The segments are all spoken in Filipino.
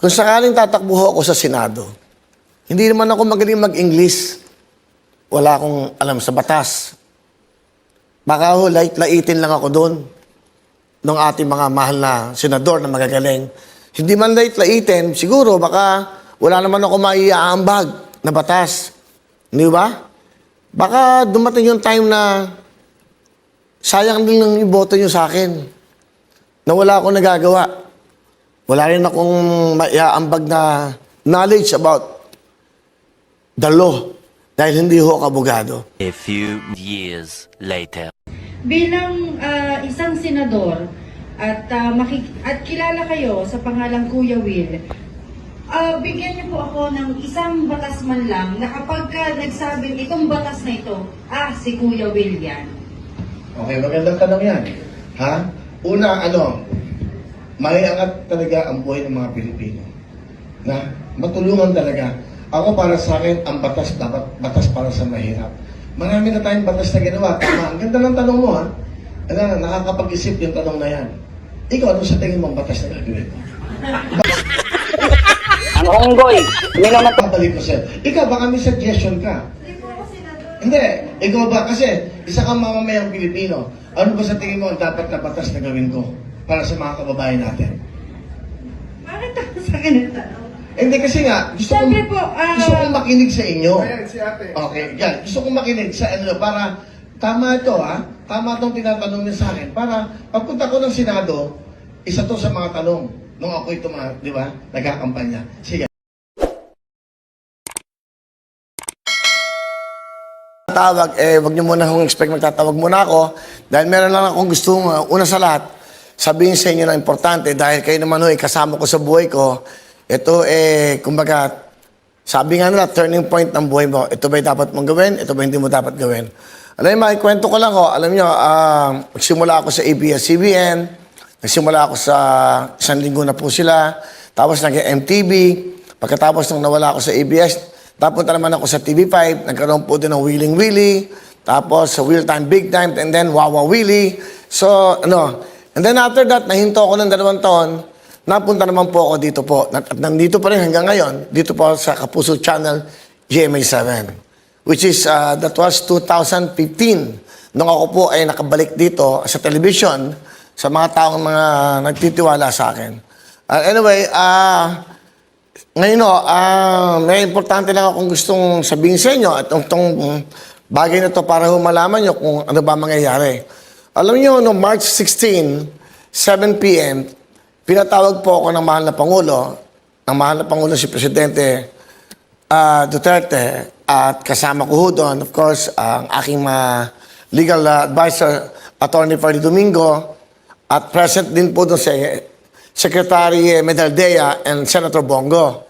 Kung sakaling tatakbo ako sa Senado, hindi naman ako magaling mag-English. Wala akong alam sa batas. Baka ho, laitin lang ako doon ng ating mga mahal na senador na magagaling. Hindi man laitin, siguro baka wala naman ako maiaambag na batas. Hindi ba? Baka dumating yung time na sayang din ng iboto nyo sa akin na wala akong nagagawa. Wala rin akong maiaambag na knowledge about the law dahil hindi ho ako abogado. A few years later. Bilang isang senador at kilala kayo sa pangalang Kuya Will, bigyan niyo po ako ng isang batas man lang na kapag nagsabing itong batas na ito, si Kuya Will yan. Okay, magandang tanong yan. Ha? Una, maiangat talaga ang buhay ng mga Pilipino. Na matulungan talaga. Ako para sa akin, ang batas dapat batas para sa mahirap. Marami na tayong batas na ginawa. Tama. Ang ganda ng tanong mo, ha? Nakakapag-isip yung tanong na yan. Ikaw, ano sa tingin mo ang batas na gagawin mo? Ang unggoy, hindi naman Pabalik ko sa'yo. Ikaw, baka may suggestion ka. Hindi. Ikaw ba? Kasi isa kang mamamayang Pilipino. Ano ba sa tingin mo ang dapat na batas na gawin ko para sa mga kababayan natin? Bakit ako sa akin ang tanong? Hindi kasi nga, gusto Siyempre po, kong makinig sa inyo. Ayan, si ate. Okay, yan. Gusto kong makinig sa para tama ito, ha? Tama itong tinatanong niya sa akin. Para pagpunta ko ng Senado, isa to sa mga tanong nung ako'y di ba, nagkakampanya. Sige. Tawag, wag niyo muna akong expect magtatawag muna ako dahil meron lang akong gustong, una sa lahat, sabihin sa inyo na importante dahil kayo naman kasama ko sa buhay ko. Ito kumbaga, sabi nga nila, turning point ng buhay mo. Ito ba'y dapat mong gawin? Ito ba hindi mo dapat gawin? Alam niyo, kwento ko lang alam niyo, nagsimula ako sa ABS-CBN, nagsimula ako sa isang linggo na po sila, tapos naging MTV, pagkatapos nung nawala ako sa ABS, tapunta naman ako sa TV5, nagkaroon po din ng Wheeling Willie, tapos sa Wheel Time Big Time, and then Wawa Willie. So, and then after that, nahinto ako ng 2 taon, napunta naman po ako dito po. At nandito pa rin hanggang ngayon, dito po sa Kapuso Channel GMA7. Which is, that was 2015. Nung ako po ay nakabalik dito sa television sa mga taong mga nagtitiwala sa akin. Anyway, ngayon may importante lang akong gustong sabihin sa inyo at itong bagay na to para malaman nyo kung ano ba mangyayari. Alam nyo, no March 16, 7 p.m., pinatawag po ako ng mahal na Pangulo, si Presidente Duterte, at kasama ko doon, of course, ang aking legal advisor, Attorney Freddy Domingo, at present din po doon si Secretary Medaldea and Senator Bongo.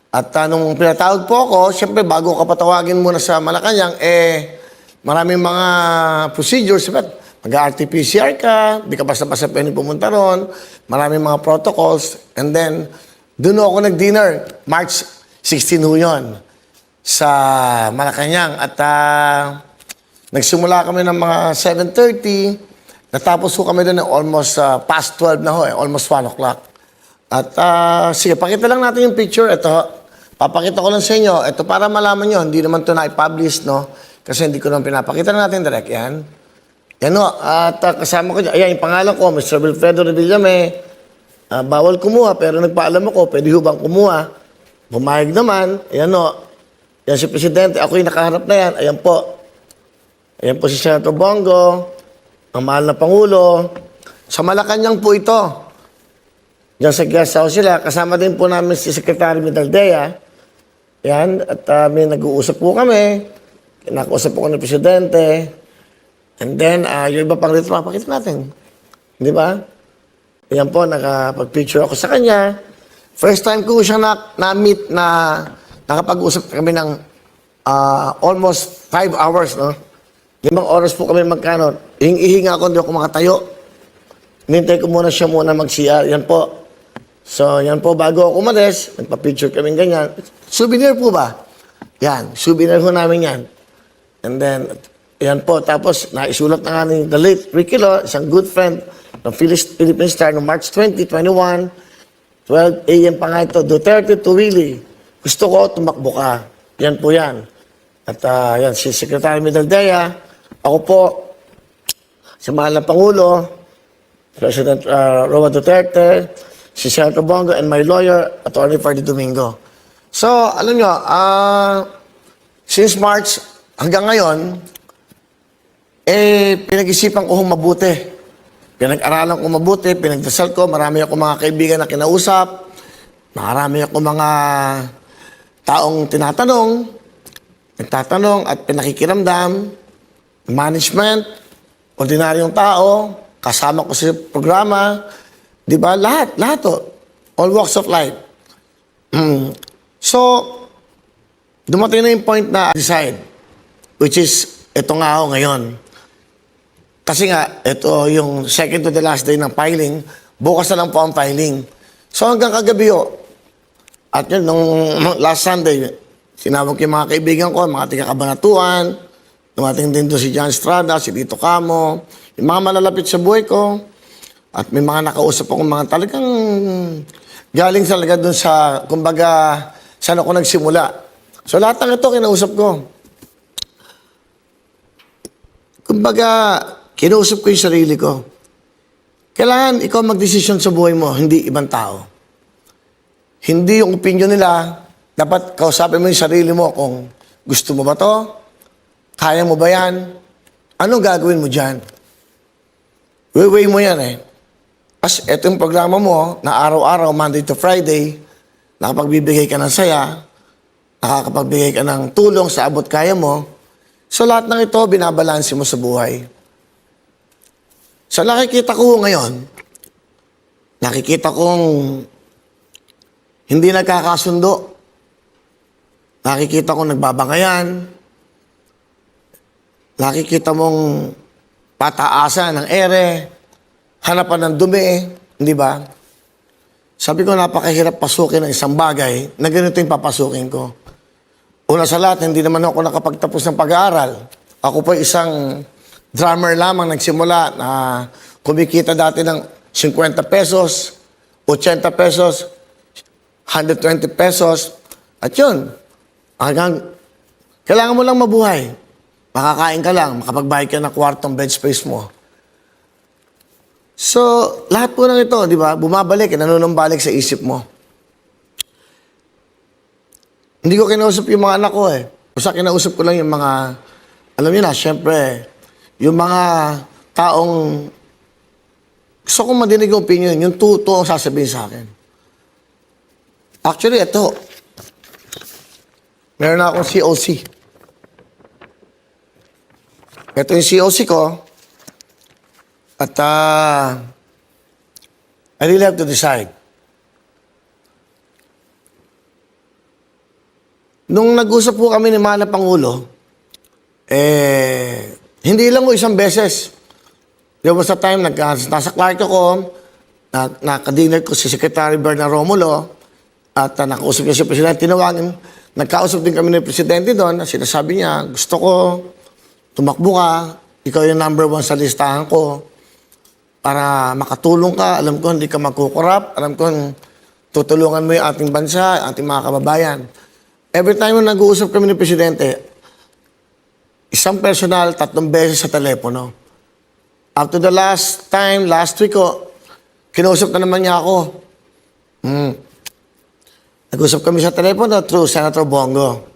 At nung pinatawag po ako, siyempre bago ka patawagin muna sa Malacanang, maraming mga procedures, mag-RT-PCR ka, di ka basta-basta pwede pumunta ron, maraming mga protocols, and then, doon ako nag-dinner, March 16 ho yun, sa Malacanang. At nagsimula kami ng mga 7:30, natapos ho kami doon almost past 12 na ho, almost 1 o'clock. At sige, pakita lang natin yung picture. Ito, papakita ko lang sa inyo. Ito para malaman nyo, hindi naman ito na-publish, no? Kasi hindi ko naman pinapakita na natin direct yan. Yan o, at kasama ko dyan. Ayan, yung pangalan ko, Mr. Wilfredo Revillame. Bawal kumuha, pero nagpaalam ako, pwede ho bang kumuha? Bumayag naman. Ayan o. Yan si Presidente. Ako yung nakaharap na yan. Ayan po. Ayan po si Senator Bongo. Ang mahal na Pangulo. Sa Malacanang po ito. Diyan sa guest house sila. Kasama din po namin si Secretary Medaldea. Yan. At may nag-uusap po kami. Nakausap po ko ng Presidente. And then, yung iba pang rito, mapakita natin. Di ba? Yan po, nakapag-picture ako sa kanya. First time ko siya na-meet na nakapag-usap kami ng almost 5 hours, no? 5 oras po kami magkano. Ihinga ako, hindi ako makatayo. Nintay ko muna siya mag-CR. Yan po. So, yan po, bago ako umalis, nagpa-picture kami ganyan. Souvenir po ba? Yan, souvenir po namin yan. And then, yan po. Tapos, naisulat na nga ni the late Ricky Lo, isang good friend ng Philippine Star noong March 2021. 12 a.m. pa nga ito. Duterte to Willie. Gusto ko, tumakbo ka. Yan po yan. At yan, si Secretary Medaldea, ako po, si mahal na Pangulo, President Roma Duterte, si Senator Bongo, and my lawyer, Attorney Ferdy Domingo. So, alam nyo, since March hanggang ngayon, pinag-isipan ko mabuti. Pinag-aralan ko mabuti, pinagdasal ko, marami ako mga kaibigan na kinausap, marami ako mga taong nagtatanong at pinakikiramdam, management, ordinaryong tao, kasama ko sa programa, di ba? Lahat to. All walks of life. So, dumating na yung point na decide, which is, ito nga ako ngayon. Kasi nga, ito yung second to the last day ng filing, bukas na lang po ang filing. So, hanggang kagabi at yun, nung last Sunday, sinawag ko yung mga kaibigan ko, mga taga-Kabanatuan, dumating din doon si John Estrada, si Tito Camo, yung mga malalapit sa buhay ko, at may mga nakausap akong mga talagang galing talaga doon sa, kumbaga, saan ako nagsimula. So lahat ng ito, kinausap ko. Kumbaga, kinausap ko yung sarili ko. Kailangan ikaw magdesisyon sa buhay mo, hindi ibang tao. Hindi yung opinion nila, dapat kausapin mo yung sarili mo kung gusto mo ba to, kaya mo ba yan, anong gagawin mo dyan? Weigh mo yan As ito yung programa mo, na araw-araw, Monday to Friday, nakapagbibigay ka ng saya, nakakapagbigay ka ng tulong sa abot kaya mo, so lahat ng ito, binabalansi mo sa buhay. So nakikita ko ngayon, nakikita kong hindi nagkakasundo. Nakikita kong nagbabangayan. Nakikita mong pataasan ng ere, hanapan ng dumi, hindi ba? Sabi ko, napakahirap pasukin ng isang bagay na ganito yung papasukin ko. Una sa lahat, hindi naman ako nakapagtapos ng pag-aaral. Ako po isang drummer lamang nagsimula na kumikita dati ng 50 pesos, 80 pesos, 120 pesos. At yun, kailangan mo lang mabuhay. Makakain ka lang, makapagbayad ka ng kwartong bed space mo. So, lahat po ng ito, di ba, bumabalik, nanunumbalik sa isip mo. Hindi ko kinausap yung mga anak ko Basta kinausap ko lang yung mga, alam niyo na, syempre, yung mga taong gusto kong madinig yung opinion, yung totoo ang sasabihin sa akin. Actually, ito. Meron na akong COC. Ito yung COC ko. At I really have to decide. Nung nag-usap po kami ni Mana Pangulo, hindi lang po isang beses. There was a time, nasa Clark ako, nakadinner ko si Secretary Bernard Romulo, at nakausap niya si Presidente, tinawagin, nagkausap din kami ng Presidente doon, sinasabi niya, gusto ko, tumakbo ka, ikaw yung number 1 sa listahan ko, para makatulong ka, alam ko hindi ka magkukurap, alam ko tutulungan mo yung ating bansa, ating mga kababayan. Every time na nag-uusap kami ng Presidente, isang personal, 3 beses sa telepono. Up to the last time, last week ko, kinausap na naman niya ako. Nag-usap kami sa telepono through Senator Bongo.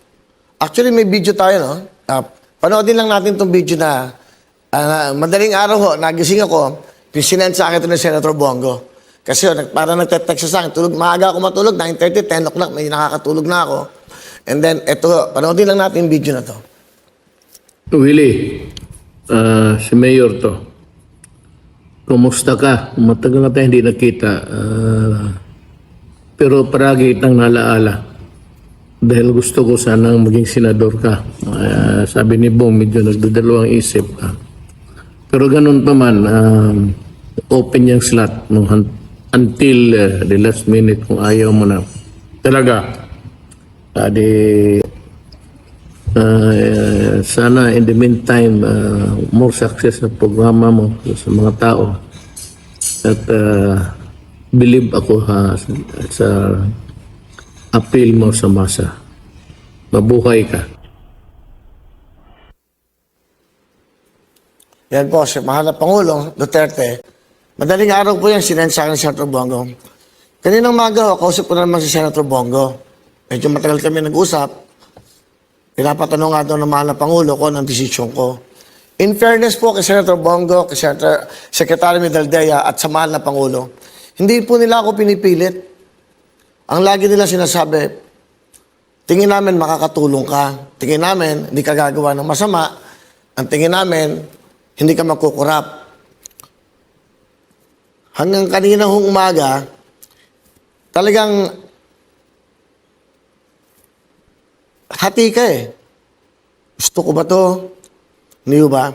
Actually, may video tayo, no? Panoodin lang natin itong video na madaling araw nagising ako, sinend sa akin ito ng Senator Bongo. Kasi parang nagte-text sa akin, maaga ako matulog, 9:30, 10 o'clock, may nakakatulog na ako. And then, ito, panoodin lang natin yung video na to. Willie, si Mayor to. Kumusta ka? Matagal na tayo hindi nakita. Pero paragi itang nalaala. Dahil gusto ko sanang maging senador ka. Sabi ni Bong, medyo nagdadalawang isip ka. Pero ganun pa man, open yung slot until the last minute kung ayaw mo na. Talaga. Sana in the meantime, more success sa programa mo sa mga tao. At believe ako sa appeal mo sa masa. Mabuhay ka. Yan po, si mahal na Pangulo Duterte. Madaling araw po yan, sinend sa akin si Senator Bongo. Kaninang maga, kausap ko na naman si Senator Bongo. Medyo matagal kami nag-usap. Pinapatanong nga daw ng mahal na Pangulo ko ng desisyon ko. In fairness po kay Senator Bongo, kay Secretary Medaldea at sa mahal na Pangulo, hindi po nila ako pinipilit. Ang lagi nila sinasabi, tingin namin makakatulong ka. Tingin namin hindi ka gagawa ng masama. Ang tingin namin, hindi ka magkukurap. Hanggang kanina hong umaga, talagang hati ka eh. Gusto ko ba to? Hindi ba?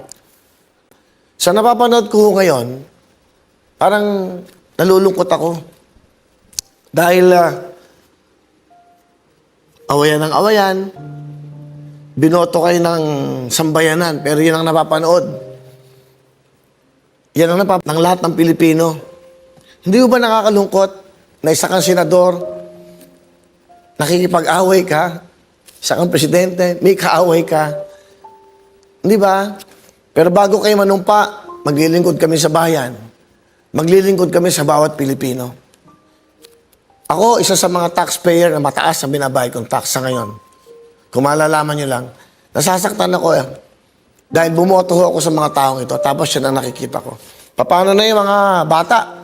Sa napapanood ko ngayon, parang nalulungkot ako. Dahil awayan ng awayan, binoto kayo ng sambayanan, pero yun ang napapanood. Yan ang ng lahat ng Pilipino. Hindi ba nakakalungkot na isa kang senador, nakikipag-away ka, isa kang presidente, may kaaway ka. Hindi ba? Pero bago kayo manumpa, maglilingkod kami sa bayan. Maglilingkod kami sa bawat Pilipino. Ako, isa sa mga taxpayer na mataas ang binabayad kong tax sa ngayon. Kung malalaman nyo lang, nasasaktan ako eh. Dahil bumoto ako sa mga taong ito, tapos yun ang nakikita ko. Paano na yung mga bata?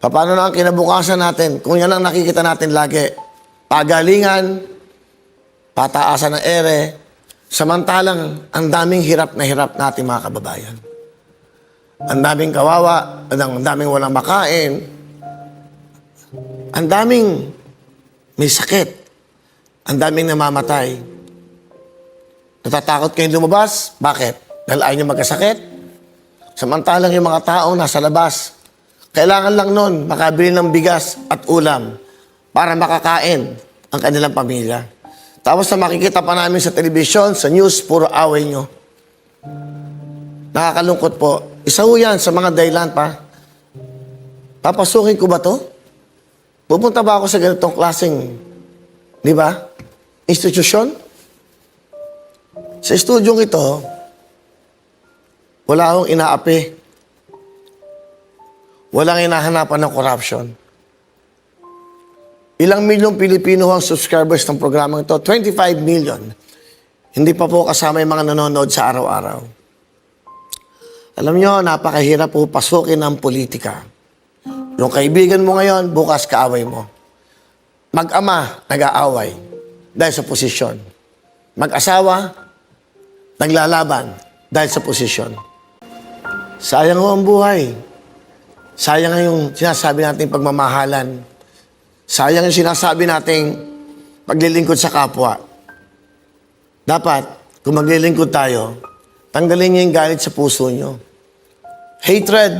Paano na ang kinabukasan natin? Kung yan ang nakikita natin lagi, pagalingan, pataasan ng ere, samantalang ang daming hirap na hirap natin mga kababayan. Ang daming kawawa, ang daming walang makain, ang daming may sakit, ang daming namamatay. Natatakot kayong lumabas? Bakit? Dahil ayaw nyo magkasakit? Samantalang yung mga tao nasa labas, kailangan lang nun makabili ng bigas at ulam para makakain ang kanilang pamilya. Tapos na makikita pa namin sa telebisyon, sa news, puro away nyo. Nakakalungkot po. Isa ho yan sa mga dahilan pa. Papasukin ko ba to? Pupunta ba ako sa ganitong klaseng, di ba, institusyon? Sa estudyong ito, wala akong inaapi. Walang hinahanapan ng corruption. Ilang milyong Pilipino ang subscribers ng programang ito? 25 million. Hindi pa po kasama yung mga nanonood sa araw-araw. Alam nyo, napakahirap po pasukin ng politika. Yung kaibigan mo ngayon, bukas kaaway mo. Mag-ama, nag-aaway dahil sa posisyon. Mag-asawa, naglalaban dahil sa posisyon. Sayang ho ang buhay. Sayang yung sinasabi nating pagmamahalan. Sayang yung sinasabi nating paglilingkod sa kapwa. Dapat, kung maglilingkod tayo, tanggalin niyo yung galit sa puso niyo. Hatred,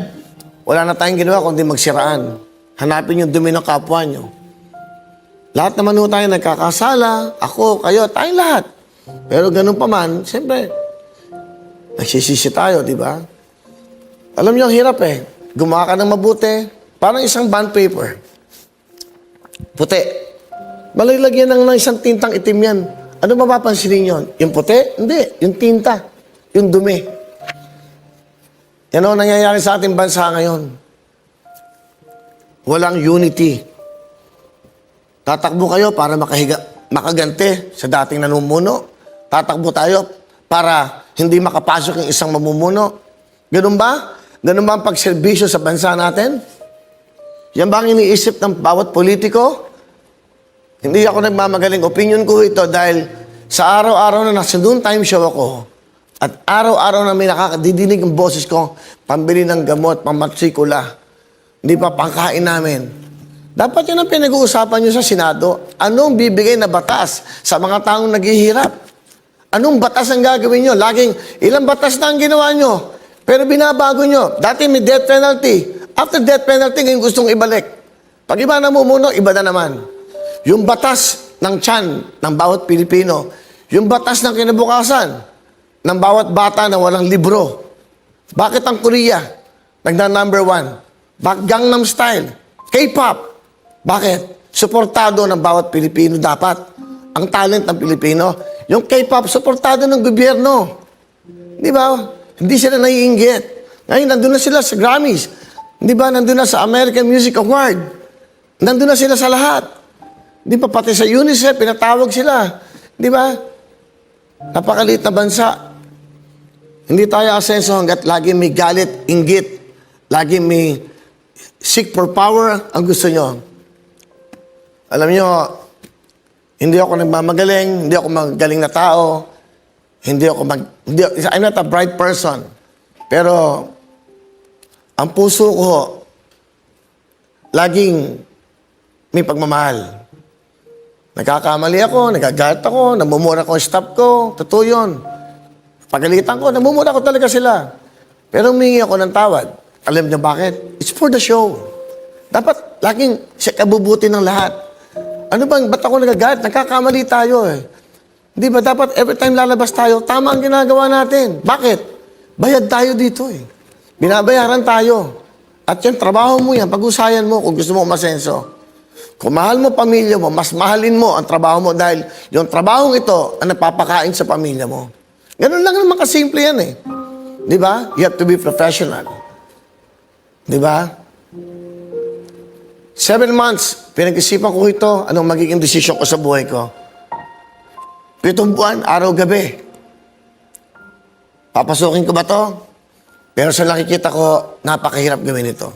wala na tayong ginawa kundi magsiraan. Hanapin yung dumi ng kapwa niyo. Lahat naman ho tayo nagkakasala, ako, kayo, tayong lahat. Pero ganun pa man, siyempre, nagsisisi tayo, di ba? Alam niyo, ang hirap eh. Gumawa ka ng mabuti, parang isang bond paper. Puti. Malalagyan ng isang tintang itim yan. Ano mapapansinin yun? Yung puti? Hindi. Yung tinta. Yung dumi. Yan ang nangyayari sa ating bansa ngayon. Walang unity. Tatakbo kayo para makaganti sa dating nanumuno. Tatakbo tayo para hindi makapasok yung isang mamumuno. Ganun ba? Ganun ba ang pagserbisyo sa bansa natin? Yan ba ang iniisip ng bawat politiko? Hindi ako nagmamagaling. Opinion ko ito dahil sa araw-araw na nasa noon time show ako at araw-araw na may nakakadidinig ang boses ko, pambili ng gamot, pamatrikula, hindi pa pangkain namin. Dapat yun ang pinag-uusapan nyo sa Senado. Anong bibigay na batas sa mga taong naghihirap? Anong batas ang gagawin nyo? Laging, ilang batas na ang ginawa nyo? Pero binabago nyo. Dati may death penalty. After death penalty, ngayon gustong ibalik. Pag iba namumuno, iba na naman. Yung batas ng tiyan ng bawat Pilipino, yung batas ng kinabukasan ng bawat bata na walang libro. Bakit ang Korea nagna number 1? Bakit Gangnam Style? K-pop. Bakit? Suportado ng bawat Pilipino dapat. Ang talent ng Pilipino. Yung K-pop, suportado ng gobyerno. Di ba? Hindi sila naiinggit. Ngayon, nandun na sila sa Grammys. Di ba? Nandun na sa American Music Award. Nandun na sila sa lahat. Di ba? Pati sa UNICEF, pinatawag sila. Di ba? Napakaliit na bansa. Hindi tayo asenso hanggat lagi may galit, inggit. Lagi may seek for power ang gusto nyo. Alam nyo, hindi ako nagmamagaling, hindi ako magaling na tao, I'm not a bright person. Pero, ang puso ko, laging may pagmamahal. Nagkakamali ako, nagagalit ako, namumura ko ang staff ko, totoo yun. Pagalitan ko, namumura ko talaga sila. Pero humingi ako ng tawad. Alam niyo bakit? It's for the show. Dapat laging siya kabubuti ng lahat. Ano bang, ba't ako nagagalit? Nagkakamali tayo eh. Di ba dapat every time lalabas tayo, tama ang ginagawa natin. Bakit? Bayad tayo dito eh. Binabayaran tayo. At yung trabaho mo yan, pag-usayan mo kung gusto mo umasenso. Kung mahal mo pamilya mo, mas mahalin mo ang trabaho mo dahil yung trabahong ito ang nagpapakain sa pamilya mo. Ganun lang naman kasimple yan eh. Di ba? You have to be professional. Di ba? 7 months, pinag-isipan ko ito, anong magiging desisyon ko sa buhay ko. 7 buwan, araw-gabi. Papasukin ko ba to? Pero sa nakikita ko, napakahirap gawin ito.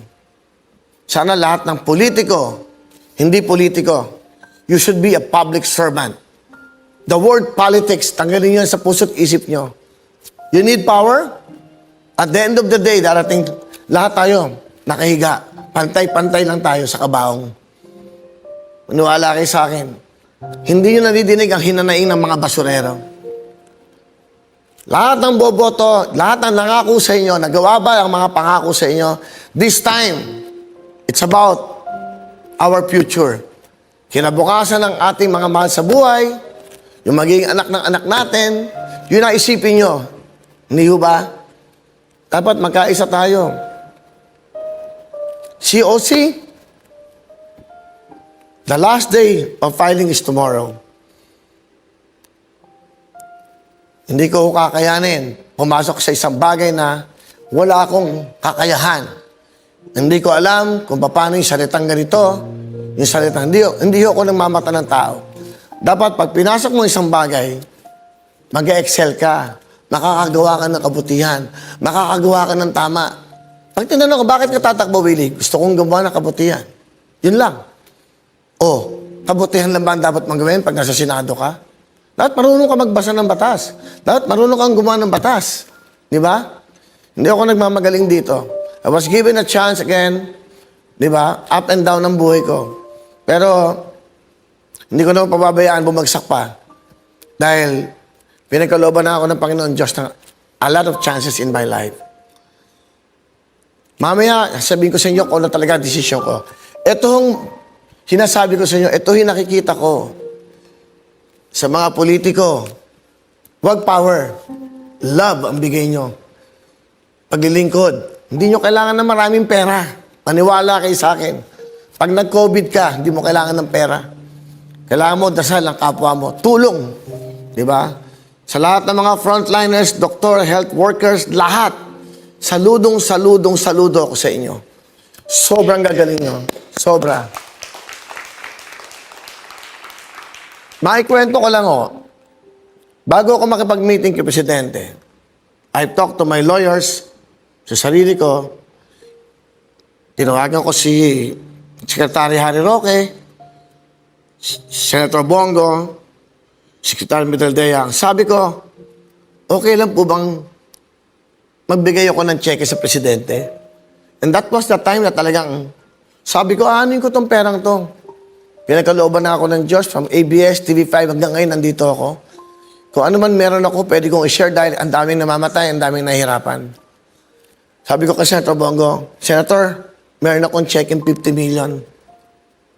Sana lahat ng politiko, hindi politiko, you should be a public servant. The word politics, tanggalin nyo sa puso't isip nyo. You need power? At the end of the day, darating lahat tayo, nakahiga. Pantay-pantay lang tayo sa kabaong. Maniwala kayo sa akin. Hindi nyo nadidinig ang hinanaing ng mga basurero. Lahat ng boboto, lahat ng nangako sa inyo, nagawa ba ang mga pangako sa inyo? This time, it's about our future. Kinabukasan ng ating mga mahal sa buhay, yung magiging anak ng anak natin, yun ang isipin nyo. Hindi ba? Dapat magkaisa tayo. COC, the last day of filing is tomorrow. Hindi ko kakayanin pumasok sa isang bagay na wala akong kakayahan. Hindi ko alam kung paano yung salitang ganito, yung salitang hindi ako nagmamata ng tao. Dapat pag pinasok mo isang bagay, mag-excel ka, makakagawa ka ng kabutihan, makakagawa ka ng tama. Pag tinanong ko, bakit ka tatakbo, Willie? Gusto kong gumawa ng kabutihan. Yun lang. O, kabutihan lang ba ang dapat magawin pag nasa Senado ka? Dapat marunong ka magbasa ng batas. Dapat marunong kang gumawa ng batas. Di ba? Hindi ako nagmamagaling dito. I was given a chance again, di ba? Up and down ang buhay ko. Pero, hindi ko naman pababayaan bumagsak pa. Dahil, pinagkalooban na ako ng Panginoon Diyos na a lot of chances in my life. Mamaya, sabihin ko sa inyo kung ano talaga ang desisyon ko. Itong sinasabi ko sa inyo, ito yung nakikita ko sa mga politiko. Huwag power. Love ang bigay nyo. Paglilingkod. Hindi nyo kailangan ng maraming pera. Maniwala kayo sa akin. Pag nag-COVID ka, hindi mo kailangan ng pera. Kailangan mo dasal ang kapwa mo. Tulong. Di ba? Sa lahat ng mga frontliners, doktor, health workers, lahat. Saludong saludo ako sa inyo. Sobrang gagaling nyo. Sobra. Maikwento ko lang bago ako makipag-meeting kay Presidente, I talked to my lawyers, sa sarili ko, tinawagan ko si Secretary Harry Roque, Senator Bongo, Secretary Medaldea. Sabi ko, okay lang po bang magbigay ako ng cheque sa Presidente? And that was the time na talagang, sabi ko, anin ko tong perang to. Pinagkalooban na ako ng Diyos from ABS, TV5, hanggang ngayon nandito ako. Kung ano man meron ako, pwede kong i-share dahil ang daming namamatay, ang daming nahihirapan. Sabi ko kay Senator Bongo, Senator, meron akong check in 50 million.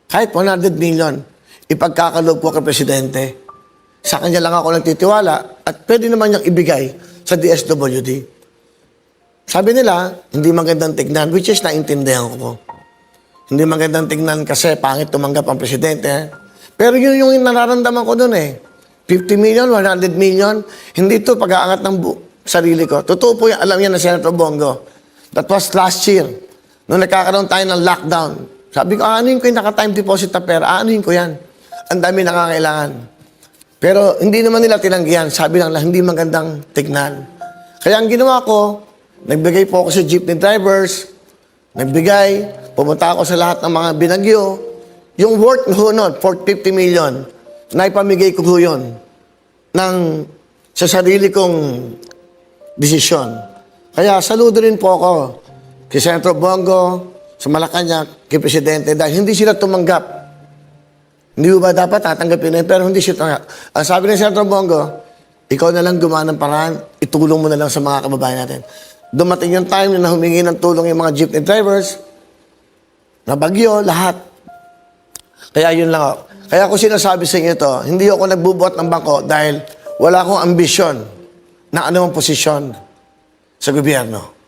Kahit 100 million, ipagkakaloob ko kay Presidente. Sa kanya lang ako nagtitiwala at pwede naman niyang ibigay sa DSWD. Sabi nila, hindi magandang tignan, which is naintindihan ko. Hindi magandang tingnan kasi pangit tumanggap ang presidente. Pero yun yung nararamdaman ko doon eh. 50 million, 100 million, hindi to pag-aangat ng sarili ko. Totoo po yan, alam yan na Senator Bongo. That was last year. Nung nagkakaroon tayo ng lockdown. Sabi ko, aanuhin ko yung naka-time deposit na pera, aanuhin ko yan. Ang dami nakakailangan. Pero hindi naman nila tinanggihan. Sabi lang na hindi magandang tignan. Kaya ang ginawa ko, nagbigay po ako sa jeepney drivers, pumunta ako sa lahat ng mga binagyo. Yung worth ho nun, 450 million, naipamigay ko ho yun sa sarili kong desisyon. Kaya saludo rin po ako kay Senator Bongo, sa Malacanang, kay Presidente, dahil hindi sila tumanggap. Hindi ba dapat tatanggapin na yun, pero hindi sila tumanggap. Ang sabi ni Senator Bongo, ikaw na lang gumawa ng paraan, itulong mo na lang sa mga kababayan natin. Dumating yung time na humingi ng tulong yung mga jeepney drivers, na bagyo, lahat. Kaya yun lang ako. Kaya ako sinasabi sa inyo ito, hindi ako nagbubuhat ng bangko dahil wala akong ambisyon na anumang posisyon sa gobyerno.